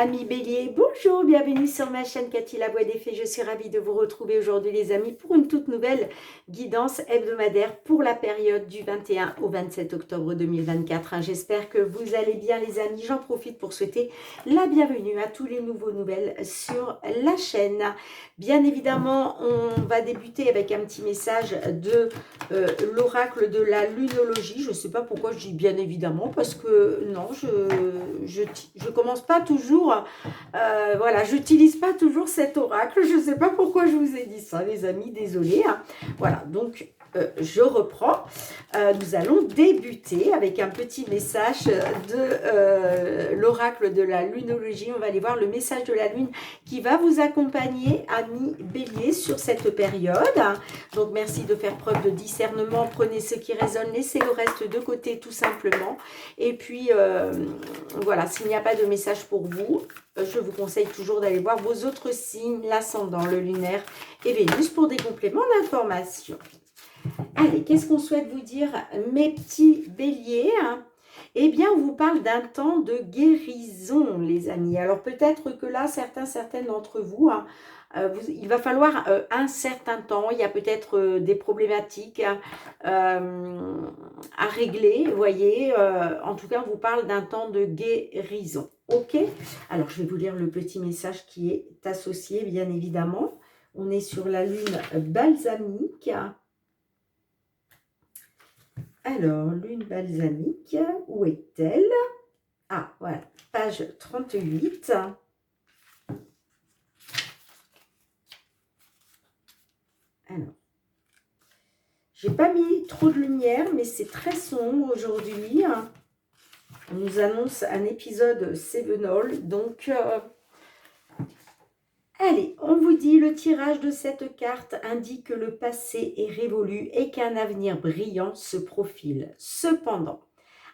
Amis Bélier, bonjour, bienvenue sur ma chaîne Cathy la Voix des Fées. Je suis ravie de vous retrouver aujourd'hui les amis pour une toute nouvelle guidance hebdomadaire pour la période du 21 au 27 octobre 2024. J'espère que vous allez bien les amis. J'en profite pour souhaiter la bienvenue à tous les nouveaux nouvelles sur la chaîne. Bien évidemment, on va débuter avec un petit message de l'oracle de la lunologie. Je ne sais pas pourquoi je dis bien évidemment parce que non, je commence pas toujours voilà, j'utilise pas toujours cet oracle. Je ne sais pas pourquoi je vous ai dit ça, les amis, désolé. Voilà, donc je reprends. Nous allons débuter avec un petit message de l'oracle de la lunologie. On va aller voir le message de la lune qui va vous accompagner, amis Bélier, sur cette période. Donc, merci de faire preuve de discernement. Prenez ce qui résonne, laissez le reste de côté, tout simplement. Et puis, voilà, s'il n'y a pas de message pour vous, je vous conseille toujours d'aller voir vos autres signes, l'ascendant, le lunaire et Vénus pour des compléments d'information. Allez, qu'est-ce qu'on souhaite vous dire, mes petits béliers? Eh bien, on vous parle d'un temps de guérison, les amis. Alors, peut-être que là, certaines d'entre vous, il va falloir un certain temps. Il y a peut-être des problématiques à régler, vous voyez. En tout cas, on vous parle d'un temps de guérison. Ok? Alors, je vais vous lire le petit message qui est associé, bien évidemment. On est sur la lune balsamique. Alors, lune balsamique, où est-elle? Ah, voilà, page 38. Alors, j'ai pas mis trop de lumière, mais c'est très sombre aujourd'hui. On nous annonce un épisode Sevenol, donc... Allez, on vous dit, le tirage de cette carte indique que le passé est révolu et qu'un avenir brillant se profile. Cependant,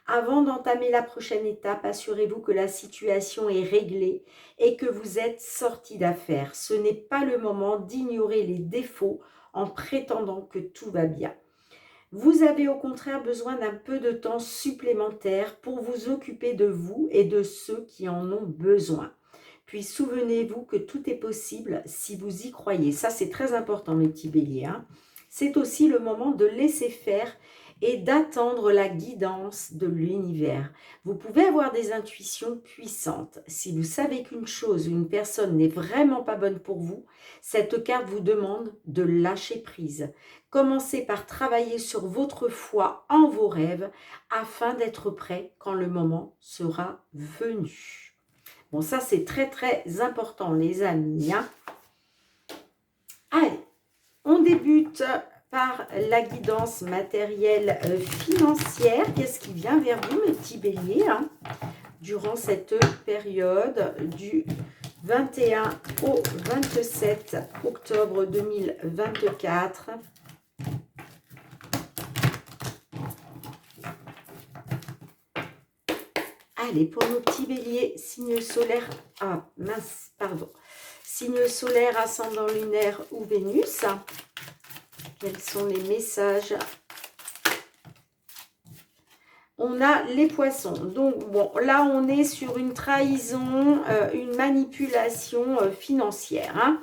avant d'entamer la prochaine étape, assurez-vous que la situation est réglée et que vous êtes sorti d'affaire. Ce n'est pas le moment d'ignorer les défauts en prétendant que tout va bien. Vous avez au contraire besoin d'un peu de temps supplémentaire pour vous occuper de vous et de ceux qui en ont besoin. Puis souvenez-vous que tout est possible si vous y croyez. Ça, c'est très important, mes petits béliers. C'est aussi le moment de laisser faire et d'attendre la guidance de l'univers. Vous pouvez avoir des intuitions puissantes. Si vous savez qu'une chose ou une personne n'est vraiment pas bonne pour vous, cette carte vous demande de lâcher prise. Commencez par travailler sur votre foi en vos rêves afin d'être prêt quand le moment sera venu. Bon, ça, c'est très, très important, les amis. Allez, on débute par la guidance matérielle financière. Qu'est-ce qui vient vers vous, mes petits béliers, durant cette période du 21 au 27 octobre 2024. Allez, pour nos petits béliers, signe solaire, signe solaire, ascendant lunaire ou Vénus, quels sont les messages? On a les poissons. Donc, bon, là, on est sur une trahison, une manipulation financière.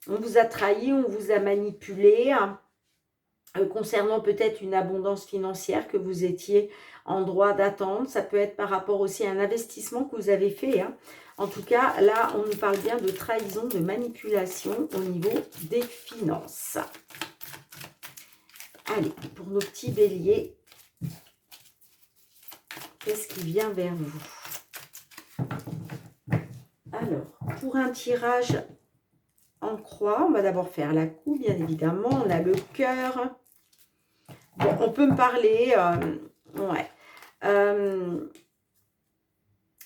On vous a trahi, on vous a manipulé, concernant peut-être une abondance financière que vous étiez en droit d'attendre. Ça peut être par rapport aussi à un investissement que vous avez fait. En tout cas, là, on nous parle bien de trahison, de manipulation au niveau des finances. Allez, pour nos petits béliers, qu'est-ce qui vient vers vous? Alors, pour un tirage en croix, on va d'abord faire la coupe, bien évidemment. On a le cœur. Bon, on peut me parler...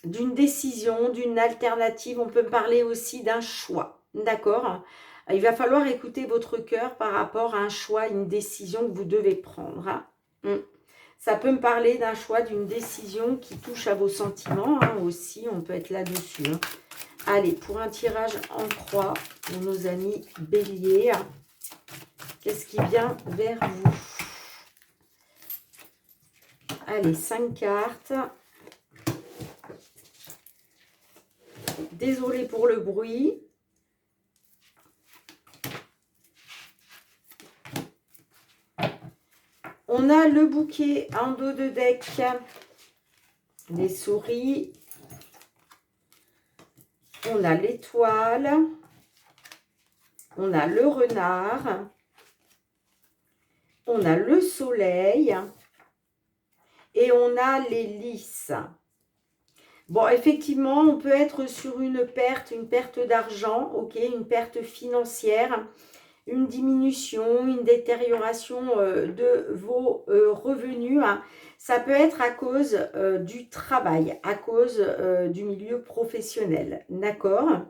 d'une décision, d'une alternative, on peut me parler aussi d'un choix, d'accord? Il va falloir écouter votre cœur par rapport à un choix, une décision que vous devez prendre. Ça peut me parler d'un choix, d'une décision qui touche à vos sentiments, aussi, on peut être là-dessus. Allez, pour un tirage en croix, pour nos amis béliers, qu'est-ce qui vient vers vous? Allez, 5 cartes. Désolée pour le bruit. On a le bouquet en dos de deck, les souris. On a l'étoile. On a le renard. On a le soleil. Et on a les lys. Bon, effectivement, on peut être sur une perte d'argent, ok, une perte financière, une diminution, une détérioration de vos revenus. Hein. Ça peut être à cause du travail, à cause du milieu professionnel, d'accord.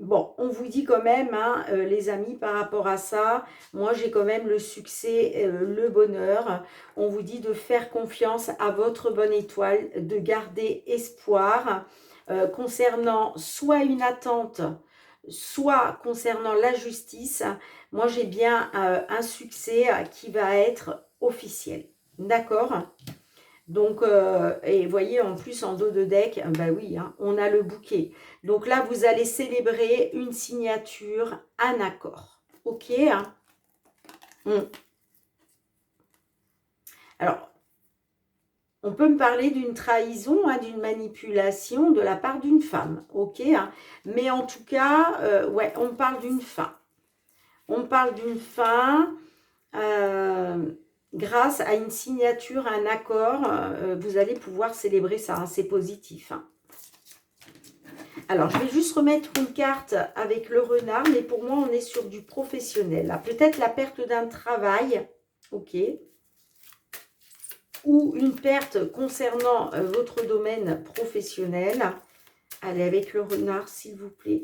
Bon, on vous dit quand même, hein, les amis, par rapport à ça, moi j'ai quand même le succès, le bonheur. On vous dit de faire confiance à votre bonne étoile, de garder espoir concernant soit une attente, soit concernant la justice. Moi j'ai bien un succès qui va être officiel, d'accord ? Donc, et vous voyez, en plus, en dos de deck, bah oui, hein, on a le bouquet. Donc là, vous allez célébrer une signature, un accord. Ok, hein. Alors, on peut me parler d'une trahison, hein, d'une manipulation de la part d'une femme. Ok, hein. Mais en tout cas, ouais, on parle d'une fin. On parle d'une fin... grâce à une signature, un accord, vous allez pouvoir célébrer ça, hein, c'est positif. Hein. Alors, je vais juste remettre une carte avec le renard, mais pour moi, on est sur du professionnel. Peut-être la perte d'un travail, ok, ou une perte concernant votre domaine professionnel. Allez, avec le renard, s'il vous plaît.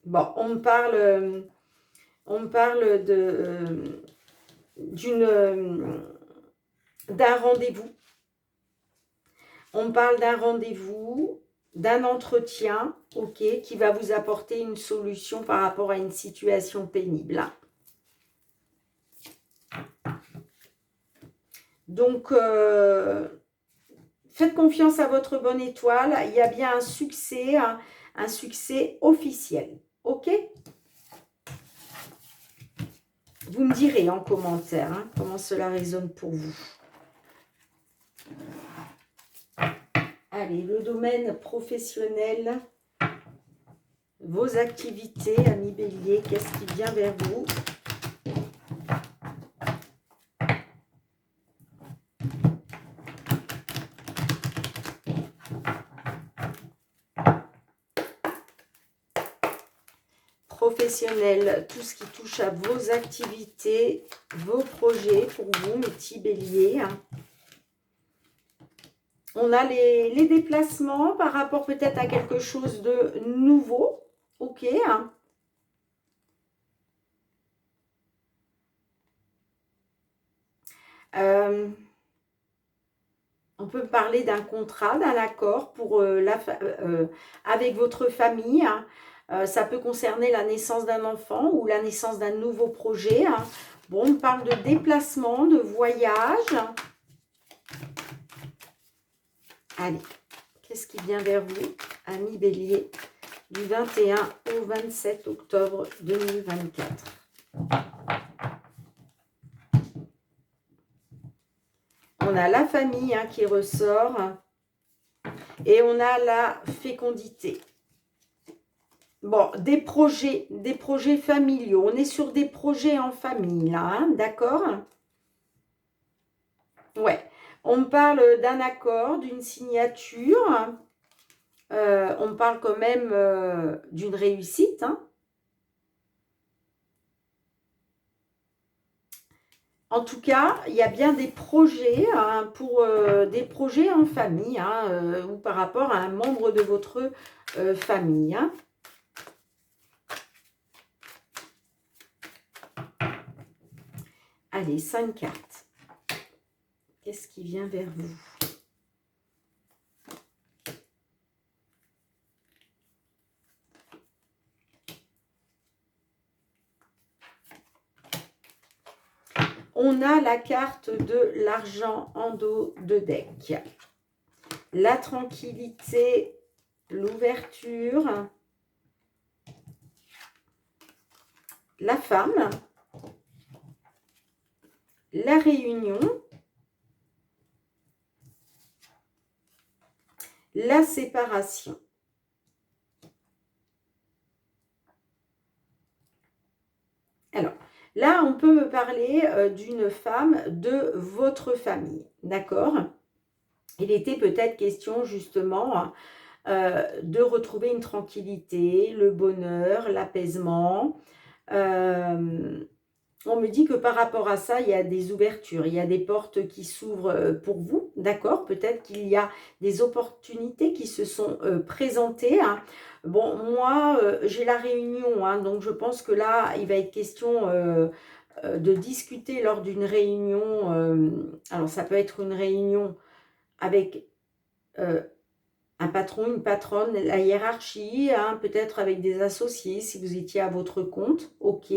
Bon, on me parle d'un rendez-vous. On parle d'un rendez-vous, d'un entretien, ok, qui va vous apporter une solution par rapport à une situation pénible. Donc, faites confiance à votre bonne étoile. Il y a bien un succès officiel, ok ? Vous me direz en commentaire hein, comment cela résonne pour vous. Allez, le domaine professionnel, vos activités, amis bélier, qu'est-ce qui vient vers vous? Professionnel, tout ce qui touche à vos activités, vos projets pour vous, mes petits béliers. On a les déplacements par rapport peut-être à quelque chose de nouveau. Ok. On peut parler d'un contrat, d'un accord pour avec votre famille. Ça peut concerner la naissance d'un enfant ou la naissance d'un nouveau projet. Bon, on parle de déplacement, de voyage. Allez, qu'est-ce qui vient vers vous, amis bélier, du 21 au 27 octobre 2024 ? On a la famille qui ressort et on a la fécondité. Bon, des projets familiaux. On est sur des projets en famille, là, hein, d'accord ? Ouais. On parle d'un accord, d'une signature. On parle quand même d'une réussite. Hein. En tout cas, il y a bien des projets pour des projets en famille ou par rapport à un membre de votre famille. Hein. Allez, 5 cartes. Qu'est-ce qui vient vers vous ? On a la carte de l'argent en dos de deck. La tranquillité, l'ouverture, la femme, la réunion, la séparation. Alors, là, on peut me parler d'une femme de votre famille, d'accord? Il était peut-être question justement de retrouver une tranquillité, le bonheur, l'apaisement. On me dit que par rapport à ça, il y a des ouvertures, il y a des portes qui s'ouvrent pour vous, d'accord? Peut-être qu'il y a des opportunités qui se sont présentées, hein. Bon, moi, j'ai la réunion, hein, donc je pense que là, il va être question de discuter lors d'une réunion. Alors, ça peut être une réunion avec un patron, une patronne, la hiérarchie, hein, peut-être avec des associés si vous étiez à votre compte, ok.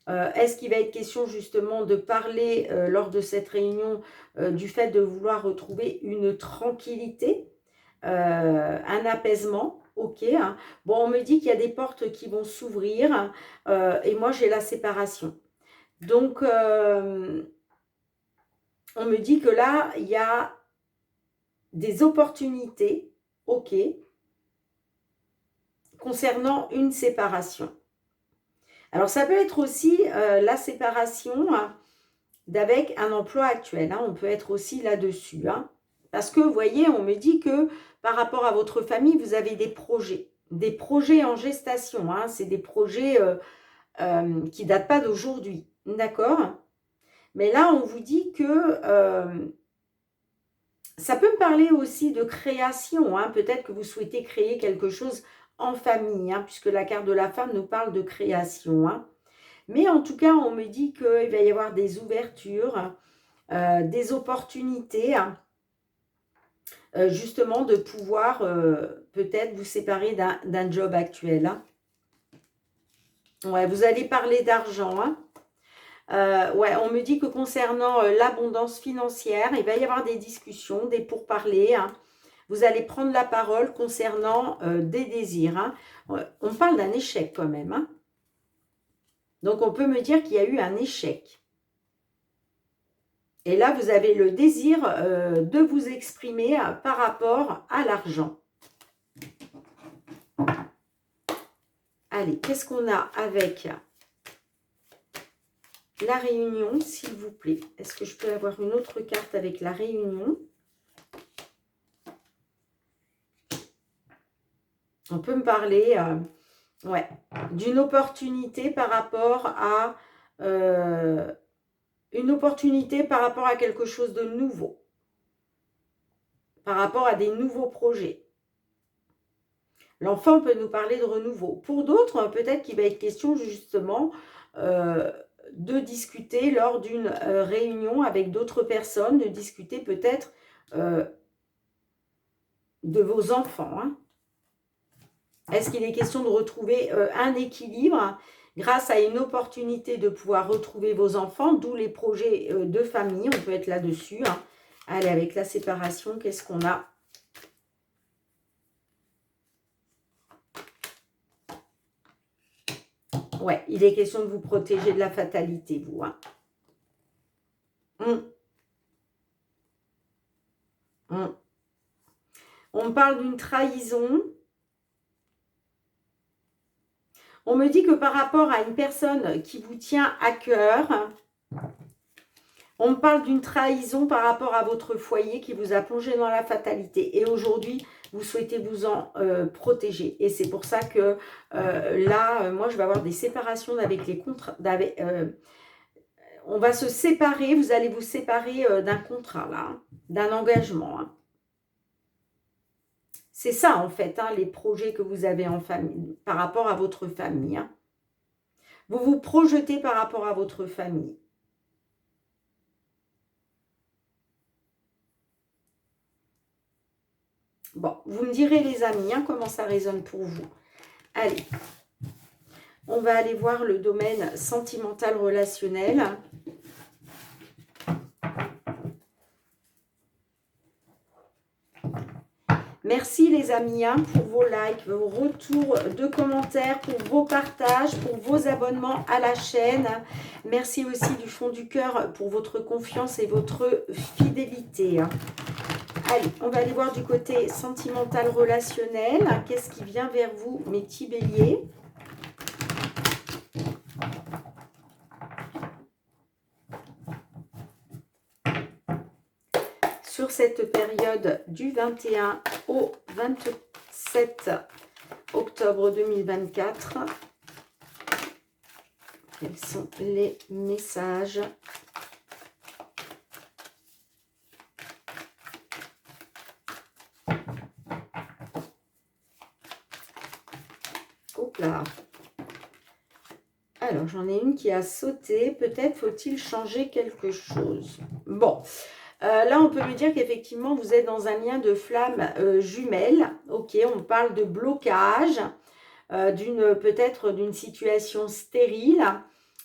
Est-ce qu'il va être question justement de parler lors de cette réunion du fait de vouloir retrouver une tranquillité, un apaisement, ok, hein. Bon, on me dit qu'il y a des portes qui vont s'ouvrir et moi j'ai la séparation. Donc, on me dit que là, il y a des opportunités, ok, concernant une séparation. Alors, ça peut être aussi la séparation d'avec un emploi actuel, hein. On peut être aussi là-dessus, hein. Parce que, vous voyez, on me dit que par rapport à votre famille, vous avez des projets en gestation, hein. C'est des projets qui ne datent pas d'aujourd'hui, d'accord? Mais là, on vous dit que ça peut me parler aussi de création, hein. Peut-être que vous souhaitez créer quelque chose en famille, hein, puisque la carte de la femme nous parle de création, hein. Mais en tout cas, on me dit qu'il va y avoir des ouvertures, des opportunités, hein, justement de pouvoir peut-être vous séparer d'un job actuel, hein. Ouais, vous allez parler d'argent, hein. Ouais, on me dit que concernant l'abondance financière, il va y avoir des discussions, des pourparlers, hein. Vous allez prendre la parole concernant des désirs, hein. On parle d'un échec quand même, hein. Donc, on peut me dire qu'il y a eu un échec. Et là, vous avez le désir de vous exprimer par rapport à l'argent. Allez, qu'est-ce qu'on a avec la réunion, s'il vous plaît? Est-ce que je peux avoir une autre carte avec la réunion? On peut me parler ouais, d'une opportunité par rapport à quelque chose de nouveau, par rapport à des nouveaux projets. L'enfant peut nous parler de renouveau. Pour d'autres, peut-être qu'il va être question justement de discuter lors d'une réunion avec d'autres personnes, de discuter peut-être de vos enfants, hein. Est-ce qu'il est question de retrouver un équilibre grâce à une opportunité de pouvoir retrouver vos enfants, d'où les projets de famille, on peut être là-dessus, hein. Allez, avec la séparation, qu'est-ce qu'on a? Ouais, il est question de vous protéger de la fatalité, vous, hein. On me parle d'une trahison. On me dit que par rapport à une personne qui vous tient à cœur, on me parle d'une trahison par rapport à votre foyer qui vous a plongé dans la fatalité. Et aujourd'hui, vous souhaitez vous en protéger. Et c'est pour ça que là, moi, je vais avoir des séparations avec les contrats. On va se séparer, vous allez vous séparer d'un contrat, là, hein, d'un engagement, hein. C'est ça, en fait, hein, les projets que vous avez en famille, par rapport à votre famille, hein. Vous vous projetez par rapport à votre famille. Bon, vous me direz, les amis, hein, comment ça résonne pour vous. Allez, on va aller voir le domaine sentimental relationnel. Merci les amis hein, pour vos likes, vos retours de commentaires, pour vos partages, pour vos abonnements à la chaîne. Merci aussi du fond du cœur pour votre confiance et votre fidélité. Allez, on va aller voir du côté sentimental relationnel. Qu'est-ce qui vient vers vous, mes petits béliers? Sur cette période du 21 au 27 octobre 2024, quels sont les messages? Hop là. Alors, j'en ai une qui a sauté. Peut-être faut-il changer quelque chose. Bon, là, on peut me dire qu'effectivement, vous êtes dans un lien de flamme jumelle. Ok, on parle de blocage, peut-être d'une situation stérile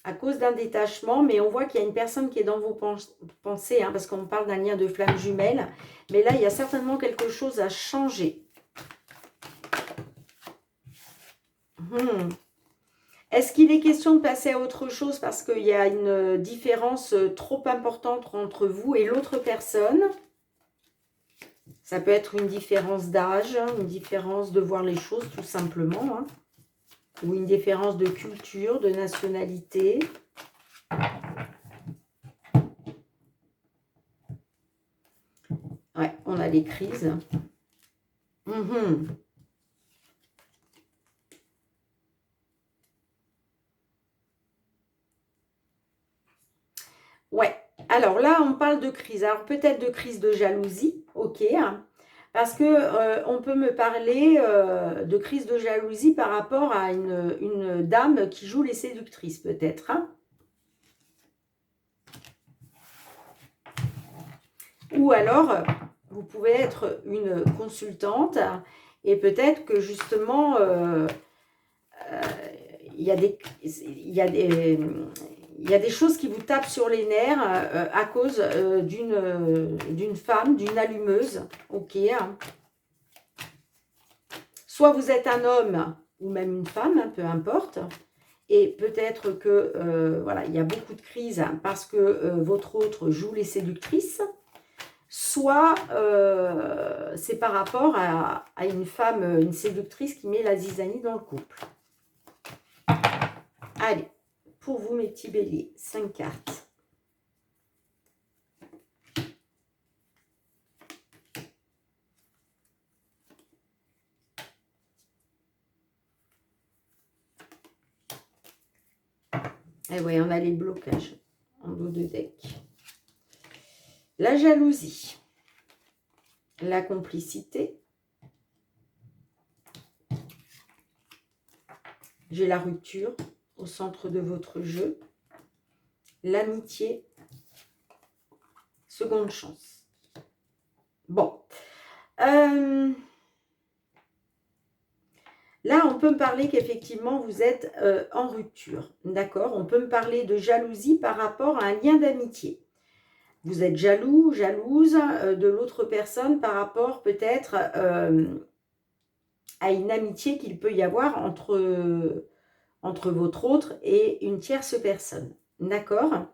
à cause d'un détachement. Mais on voit qu'il y a une personne qui est dans vos pensées, hein, parce qu'on parle d'un lien de flamme jumelle. Mais là, il y a certainement quelque chose à changer. Est-ce qu'il est question de passer à autre chose parce qu'il y a une différence trop importante entre vous et l'autre personne? Ça peut être une différence d'âge, une différence de voir les choses tout simplement, hein, ou une différence de culture, de nationalité. Ouais, on a les crises. Ouais, alors là, on parle de crise. Alors peut-être de crise de jalousie, ok, hein, parce que on peut me parler de crise de jalousie par rapport à une dame qui joue les séductrices, peut-être. Hein. Ou alors, vous pouvez être une consultante et peut-être que justement, il y a des choses qui vous tapent sur les nerfs à cause d'une femme, d'une allumeuse. Ok. Soit vous êtes un homme ou même une femme, hein, peu importe. Et peut-être que voilà, il y a beaucoup de crises parce que votre autre joue les séductrices. Soit c'est par rapport à une femme, une séductrice qui met la zizanie dans le couple. Allez, pour vous mes petits béliers, 5 cartes. Et oui, on a les blocages en dos de deck. La jalousie, la complicité. J'ai la rupture au centre de votre jeu. L'amitié, seconde chance. Bon. Là, on peut me parler qu'effectivement, vous êtes en rupture. D'accord? On peut me parler de jalousie par rapport à un lien d'amitié. Vous êtes jaloux, jalouse de l'autre personne par rapport peut-être à une amitié qu'il peut y avoir entre votre autre et une tierce personne. D'accord?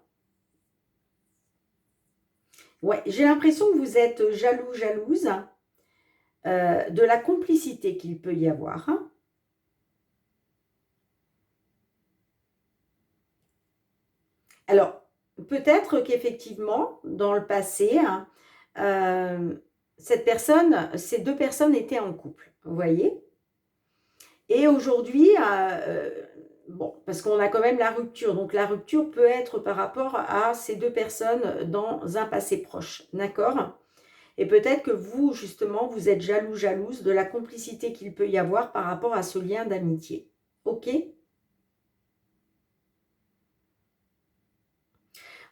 Ouais, j'ai l'impression que vous êtes jaloux, jalouse de la complicité qu'il peut y avoir. Hein. Alors, peut-être qu'effectivement, dans le passé, hein, ces deux personnes étaient en couple, vous voyez? Et aujourd'hui, bon, parce qu'on a quand même la rupture, donc la rupture peut être par rapport à ces deux personnes dans un passé proche, d'accord? Et peut-être que vous, justement, vous êtes jaloux, jalouse de la complicité qu'il peut y avoir par rapport à ce lien d'amitié, ok?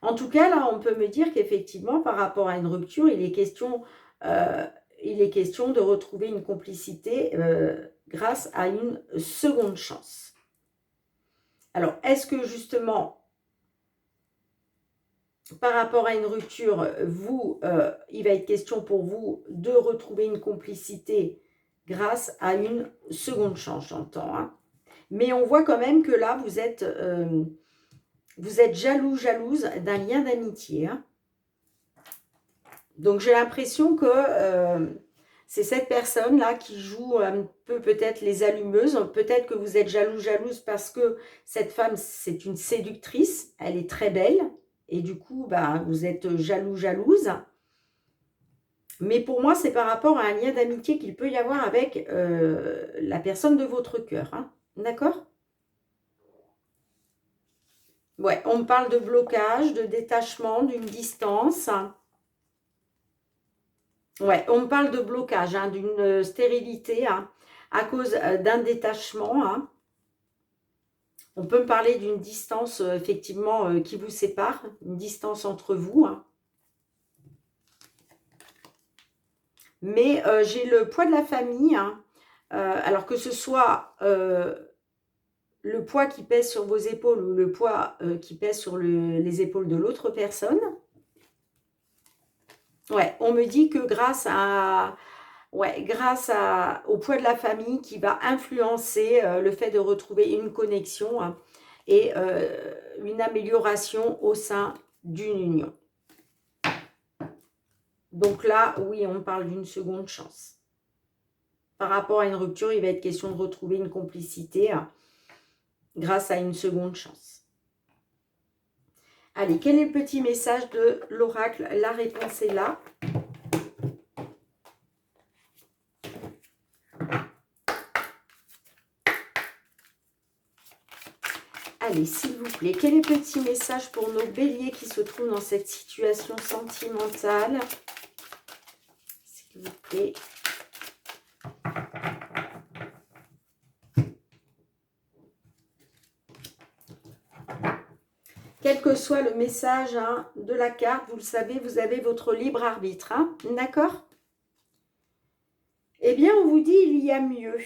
En tout cas, là, on peut me dire qu'effectivement, par rapport à une rupture, il est question de retrouver une complicité grâce à une seconde chance. Alors, est-ce que justement, par rapport à une rupture, il va être question pour vous de retrouver une complicité grâce à une seconde chance, j'entends. Hein. Mais on voit quand même que là, vous êtes jaloux, jalouse d'un lien d'amitié. Hein. Donc, j'ai l'impression que c'est cette personne-là qui joue un peu peut-être les allumeuses. Peut-être que vous êtes jaloux, jalouse parce que cette femme, c'est une séductrice. Elle est très belle. Et du coup, bah, vous êtes jaloux, jalouse. Mais pour moi, c'est par rapport à un lien d'amitié qu'il peut y avoir avec la personne de votre cœur. Hein. D'accord ? Ouais, on me parle de blocage, de détachement, d'une distance. Ouais, on me parle de blocage, hein, d'une stérilité hein, à cause d'un détachement. Hein. On peut me parler d'une distance, effectivement, qui vous sépare, une distance entre vous. Hein. Mais j'ai le poids de la famille, hein, alors que ce soit le poids qui pèse sur vos épaules ou le poids qui pèse sur les épaules de l'autre personne. Ouais, on me dit que grâce au poids de la famille qui va influencer le fait de retrouver une connexion hein, et une amélioration au sein d'une union. Donc là, oui, on parle d'une seconde chance. Par rapport à une rupture, il va être question de retrouver une complicité hein, grâce à une seconde chance. Allez, quel est le petit message de l'oracle? La réponse est là. Allez, s'il vous plaît, quel est le petit message pour nos béliers qui se trouvent dans cette situation sentimentale? S'il vous plaît. Quel que soit le message hein, de la carte, vous le savez, vous avez votre libre arbitre. Hein, d'accord? Eh bien, on vous dit, il y a mieux.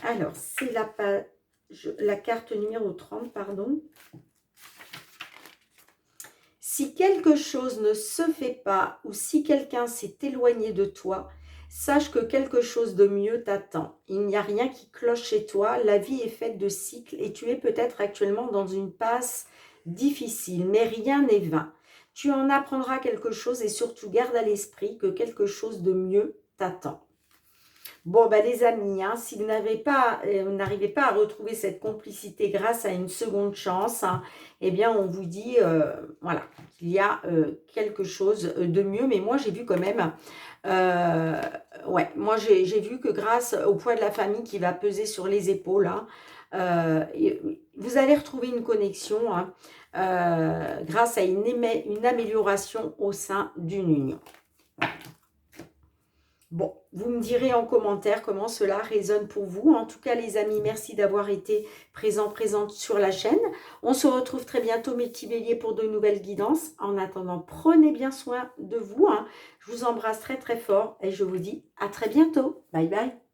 Alors, c'est la carte numéro 30, pardon. Si quelque chose ne se fait pas ou si quelqu'un s'est éloigné de toi, sache que quelque chose de mieux t'attend. Il n'y a rien qui cloche chez toi. La vie est faite de cycles et tu es peut-être actuellement dans une passe difficile, mais rien n'est vain. Tu en apprendras quelque chose et surtout garde à l'esprit que quelque chose de mieux t'attend. Bon, ben les amis, hein, si vous n'arrivez pas à retrouver cette complicité grâce à une seconde chance, hein, eh bien, on vous dit, voilà, qu'il y a quelque chose de mieux. Mais moi, j'ai vu quand même, ouais, moi, j'ai vu que grâce au poids de la famille qui va peser sur les épaules, hein, vous allez retrouver une connexion hein, grâce à une amélioration au sein d'une union. Bon, vous me direz en commentaire comment cela résonne pour vous. En tout cas, les amis, merci d'avoir été présente sur la chaîne. On se retrouve très bientôt, mes petits béliers, pour de nouvelles guidances. En attendant, prenez bien soin de vous. Hein. Je vous embrasse très très fort et je vous dis à très bientôt. Bye bye.